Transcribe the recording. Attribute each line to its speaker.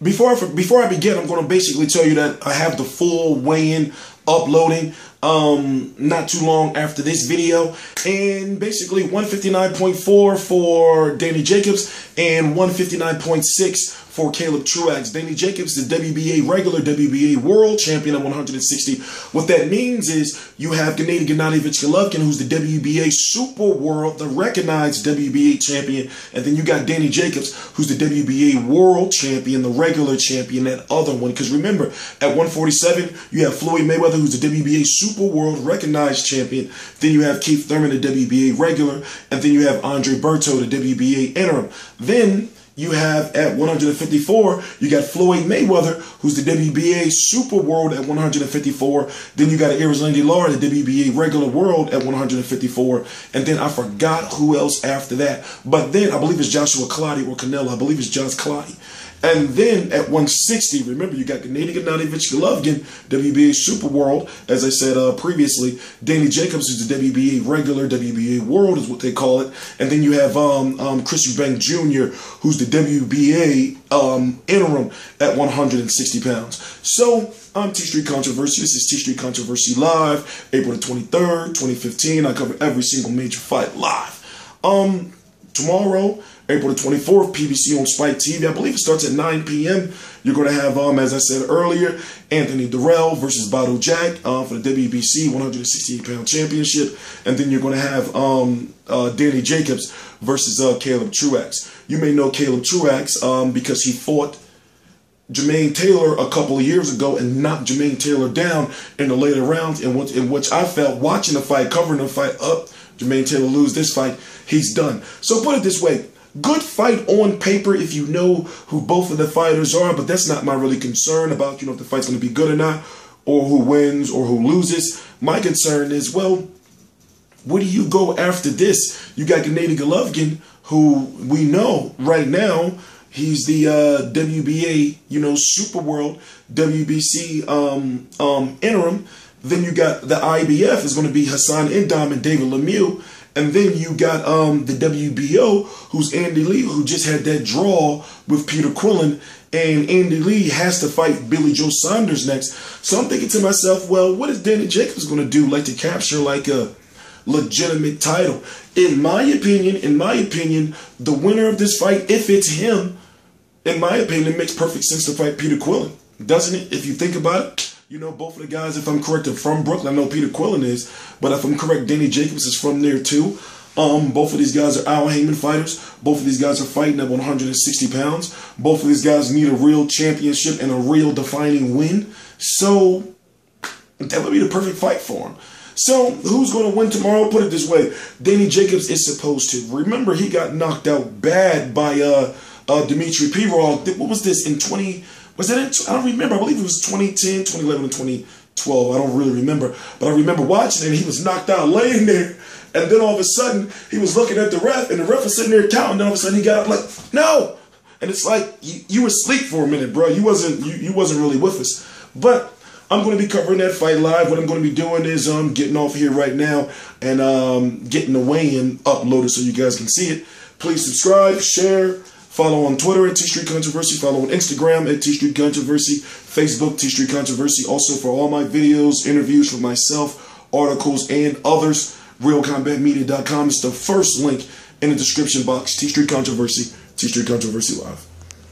Speaker 1: Before I begin, I'm going to basically tell you that I have the full weigh-in uploading not too long after this video, and basically 159.4 for Danny Jacobs and 159.6 for Caleb Truax. Danny Jacobs, the WBA regular, WBA world champion at 160. What that means is you have Gennady Golovkin, who's the WBA super world, the recognized WBA champion, and then you got Danny Jacobs, who's the WBA world champion, the regular champion, that other one. Because remember, at 147, you have Floyd Mayweather, who's the WBA super world recognized champion. Then you have Keith Thurman, the WBA regular, and then you have Andre Berto, the WBA interim. Then you have at 154, you got Floyd Mayweather, who's the WBA Super World at 154. Then you got Erislandy Lara, the WBA Regular World at 154. And then I forgot who else after that. But then I believe it's Joshua Clottey or Canelo. I believe it's Josh Clottey. And then at 160, remember, you got Gennady Golovkin, WBA Super World, as I said previously. Danny Jacobs is the WBA regular, WBA World is what they call it. And then you have Chris Eubank Jr., who's the WBA interim at 160 pounds. So I'm T Street Controversy. This is T Street Controversy Live, April the 23rd, 2015. I cover every single major fight live. Tomorrow, April the 24th, PBC on Spike TV. I believe it starts at 9 p.m. You're going to have, as I said earlier, Anthony Dirrell versus Badou Jack for the WBC 168-pound championship. And then you're going to have Danny Jacobs versus Caleb Truax. You may know Caleb Truax because he fought Jermaine Taylor a couple of years ago and knocked Jermaine Taylor down in the later rounds, in which I felt, watching the fight, covering the fight, Jermaine Taylor lose this fight, he's done. So put it this way, good fight on paper if you know who both of the fighters are, but that's not my really concern about, if the fight's going to be good or not, or who wins or who loses. My concern is, well, where do you go after this? You got Gennady Golovkin, who we know right now, he's the WBA, Super World, WBC interim. Then you got the IBF is going to be Hassan N'Dam and David Lemieux. And then you got the WBO, who's Andy Lee, who just had that draw with Peter Quillin. And Andy Lee has to fight Billy Joe Saunders next. So I'm thinking to myself, well, what is Danny Jacobs going to do, to capture a legitimate title? In my opinion, the winner of this fight, if it's him, in my opinion, it makes perfect sense to fight Peter Quillin. Doesn't it? If you think about it. Both of the guys, if I'm correct, are from Brooklyn. I know Peter Quillin is, but if I'm correct, Danny Jacobs is from there too. Both of these guys are Al Heyman fighters. Both of these guys are fighting at 160 pounds. Both of these guys need a real championship and a real defining win. So that would be the perfect fight for him. So who's going to win tomorrow? Put it this way. Danny Jacobs is supposed to. Remember, he got knocked out bad by Dimitri Pirog. What was this, in 20... Was that I don't remember. I believe it was 2010, 2011, and 2012. I don't really remember. But I remember watching it, and he was knocked out laying there. And then all of a sudden, he was looking at the ref, and the ref was sitting there counting. And then all of a sudden, he got up like, no! And it's like, you were asleep for a minute, bro. You wasn't really with us. But I'm going to be covering that fight live. What I'm going to be doing is getting off here right now and getting the weigh-in uploaded so you guys can see it. Please subscribe, share. Follow on Twitter at T Street Controversy. Follow on Instagram at T Street Controversy. Facebook, T Street Controversy. Also for all my videos, interviews for myself, articles, and others, realcombatmedia.com is the first link in the description box. T Street Controversy. T Street Controversy Live.